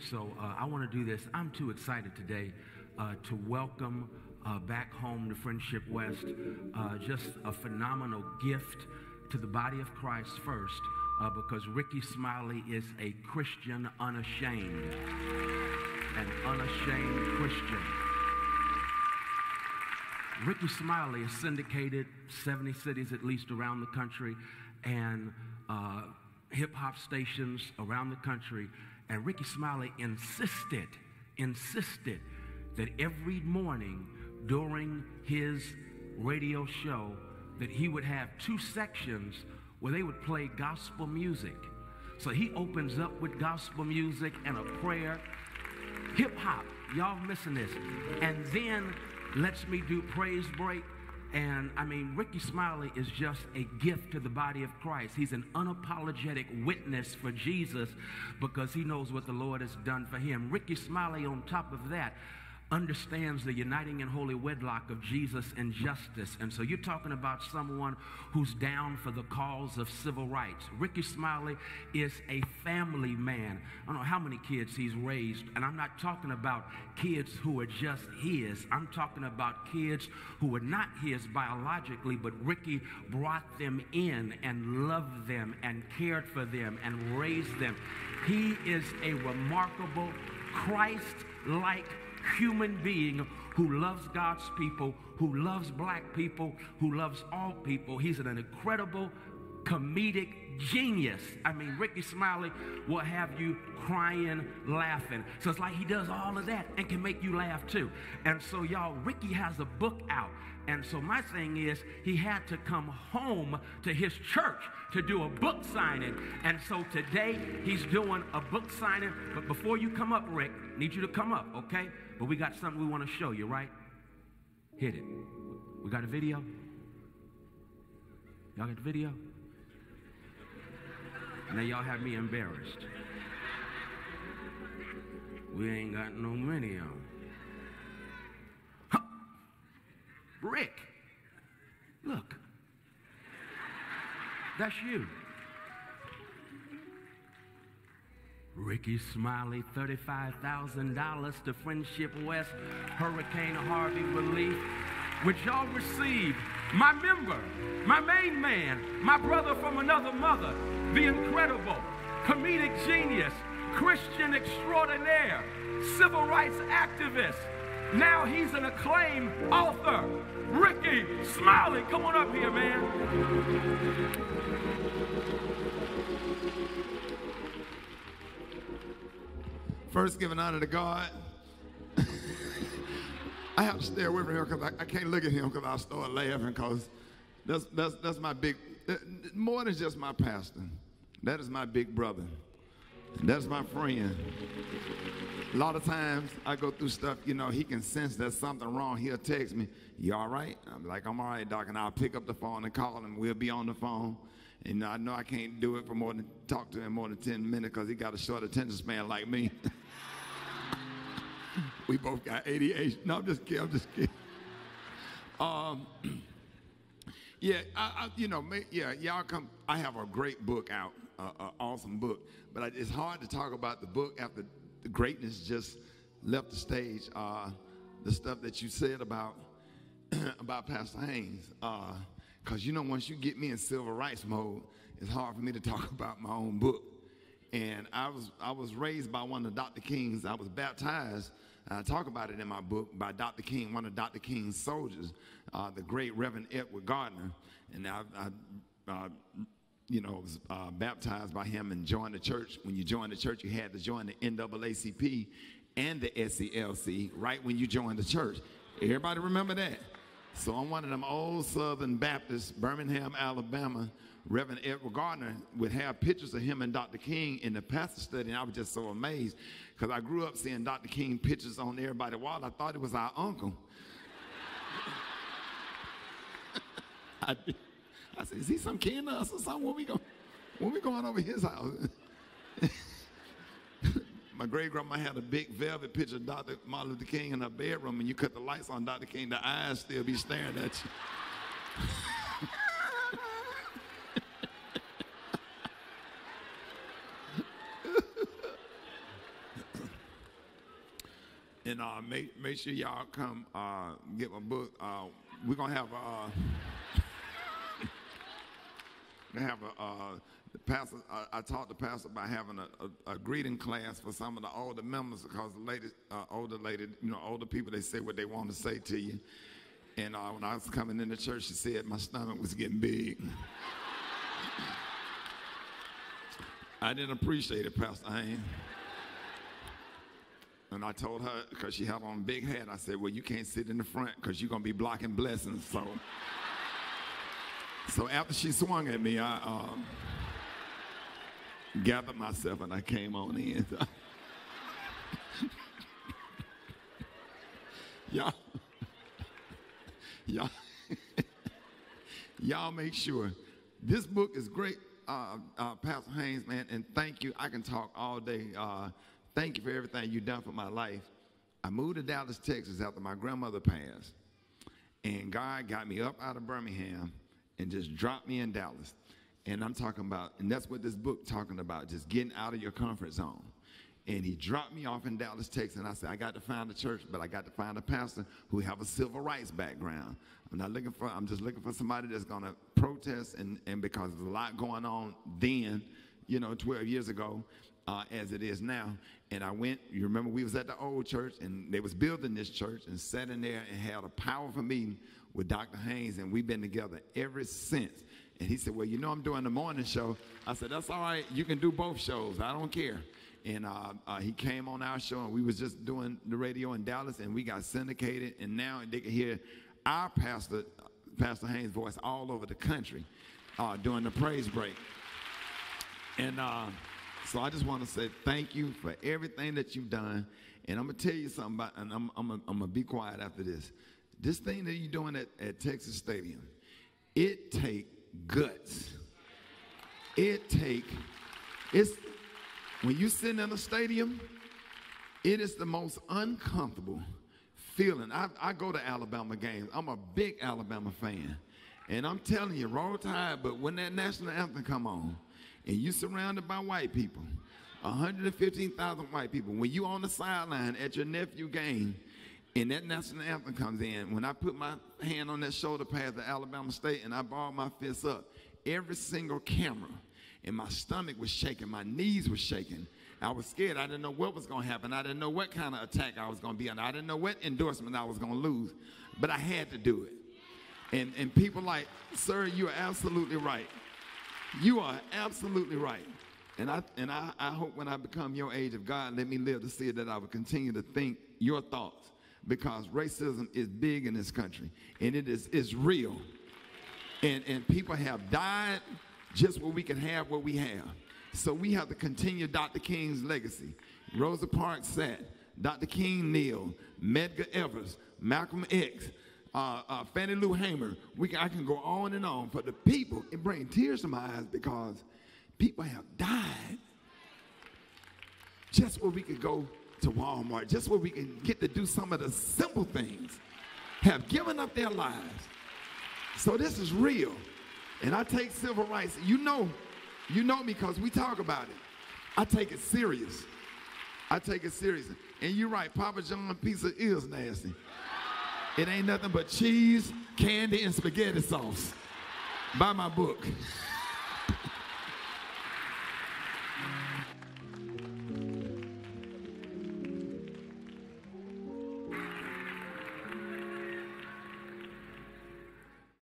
So I want to do this. I'm too excited today to welcome back home to Friendship West just a phenomenal gift to the body of Christ first, because Rickey Smiley is a Christian unashamed, an unashamed Christian. Rickey Smiley is syndicated 70 cities at least around the country, and hip-hop stations around the country. And Rickey Smiley insisted that every morning during his radio show that he would have two sections where they would play gospel music. So he opens up with gospel music and a prayer, hip-hop, y'all missing this, and then lets me do praise break. And I mean, Rickey Smiley is just a gift to the body of Christ. He's an unapologetic witness for Jesus because he knows what the Lord has done for him. Rickey Smiley, on top of that, understands the uniting and holy wedlock of Jesus and justice. And so you're talking about someone who's down for the cause of civil rights. Rickey Smiley is a family man. I don't know how many kids he's raised, and I'm not talking about kids who are just his. I'm talking about kids who are not his biologically, but Rickey brought them in and loved them and cared for them and raised them. He is a remarkable, Christ-like human being who loves God's people, who loves black people, who loves all people. He's an incredible comedic genius. I mean, Rickey Smiley will have you crying, laughing. So it's like he does all of that and can make you laugh too. And so y'all, Rickey has a book out. And so my thing is, he had to come home to his church to do a book signing. And so today he's doing a book signing. But before you come up, Rick, need you to come up, okay? But we got something we want to show you, right? Hit it. We got a video? Y'all got the video? Now y'all have me embarrassed. We ain't got no video. Huh. Rick, look. That's you. Rickey Smiley, $35,000 to Friendship West, Hurricane Harvey relief. Would y'all receive my member, my main man, my brother from another mother, the incredible, comedic genius, Christian extraordinaire, civil rights activist. Now he's an acclaimed author, Rickey Smiley. Come on up here, man. First, giving honor to God. I have to stay away from him because I can't look at him because I'll start laughing because that's my big, more than just my pastor. That is my big brother. That's my friend. A lot of times I go through stuff, you know, he can sense there's something wrong. He'll text me, "You all right?" I'm like, "I'm all right, Doc." And I'll pick up the phone and call him. We'll be on the phone. And I know I can't do it for more than, talk to him more than 10 minutes because he got a short attention span like me. We both got ADHD. No, I'm just kidding. I'm just kidding. Yeah, y'all come. I have a great book out, awesome book. But it's hard to talk about the book after the greatness just left the stage. The stuff that you said about Pastor Haynes. Because, you know, once you get me in civil rights mode, it's hard for me to talk about my own book. And I was raised by one of Dr. King's. I was baptized, I talk about it in my book, by Dr. King, one of Dr. King's soldiers, the great Reverend Edward Gardner. And I was baptized by him and joined the church. When you joined the church, you had to join the NAACP and the SCLC right when you joined the church. Everybody remember that? So I'm one of them old Southern Baptists, Birmingham, Alabama. Reverend Edward Gardner would have pictures of him and Dr. King in the pastor study, and I was just so amazed because I grew up seeing Dr. King pictures on everybody's wall. I thought it was our uncle. I said, "Is he some kin to us or something? When we going over his house?" My great-grandma had a big velvet picture of Dr. Martin Luther King in her bedroom, and you cut the lights on Dr. King, the eyes still be staring at you. And make sure y'all come get my book. We're gonna have the pastor. I talked to pastor about having a greeting class for some of the older members, because the ladies, older people, they say what they want to say to you. And when I was coming into church, she said my stomach was getting big. I didn't appreciate it, Pastor Haynes. And I told her, because she had on a big hat, I said, well, you can't sit in the front because you're going to be blocking blessings. So after she swung at me, I gathered myself and I came on in. Y'all make sure. This book is great, Pastor Haynes, man, and thank you. I can talk all day. Thank you for everything you've done for my life. I moved to Dallas, Texas after my grandmother passed, and God got me up out of Birmingham and just dropped me in Dallas. And I'm talking about, and that's what this book talking about, just getting out of your comfort zone. And he dropped me off in Dallas, Texas, and I said, I got to find a church, but I got to find a pastor who have a civil rights background. I'm just looking for somebody that's going to protest, and because there's a lot going on then, 12 years ago, as it is now. And I went, you remember we was at the old church, and they was building this church, and sat in there and had a powerful meeting with Dr. Haynes, and we've been together ever since. And he said, well, I'm doing the morning show. I said, that's all right. You can do both shows. I don't care. And he came on our show, and we was just doing the radio in Dallas, and we got syndicated, and now they can hear our Pastor Haynes' voice all over the country during the praise break. And so I just want to say thank you for everything that you've done. And I'm going to tell you something about, and I'm going to be quiet after this. This thing that you're doing at Texas Stadium, it take guts. When you sit in a stadium, it is the most uncomfortable feeling. I go to Alabama games. I'm a big Alabama fan. And I'm telling you, Roll Tide, but when that national anthem come on, and you surrounded by white people, 115,000 white people, when you on the sideline at your nephew game, and that national anthem comes in, when I put my hand on that shoulder pad to Alabama State and I balled my fist up, every single camera, and my stomach was shaking, my knees were shaking. I was scared. I didn't know what was going to happen. I didn't know what kind of attack I was going to be on. I didn't know what endorsement I was going to lose, but I had to do it. And people like, sir, you are absolutely right. You are absolutely right. And I hope when I become your age of God, let me live to see it, that I will continue to think your thoughts, because racism is big in this country, and it's real. And people have died just so we can have what we have. So we have to continue Dr. King's legacy. Rosa Parks sat, Dr. King kneeled, Medgar Evers, Malcolm X, Fannie Lou Hamer. I can go on and on. For the people, it brings tears to my eyes, because people have died just where we could go to Walmart, just where we can get to do some of the simple things, have given up their lives. So this is real. And I take civil rights. You know me because we talk about it. I take it serious. And you're right, Papa John's pizza is nasty. It ain't nothing but cheese, candy, and spaghetti sauce. Buy my book.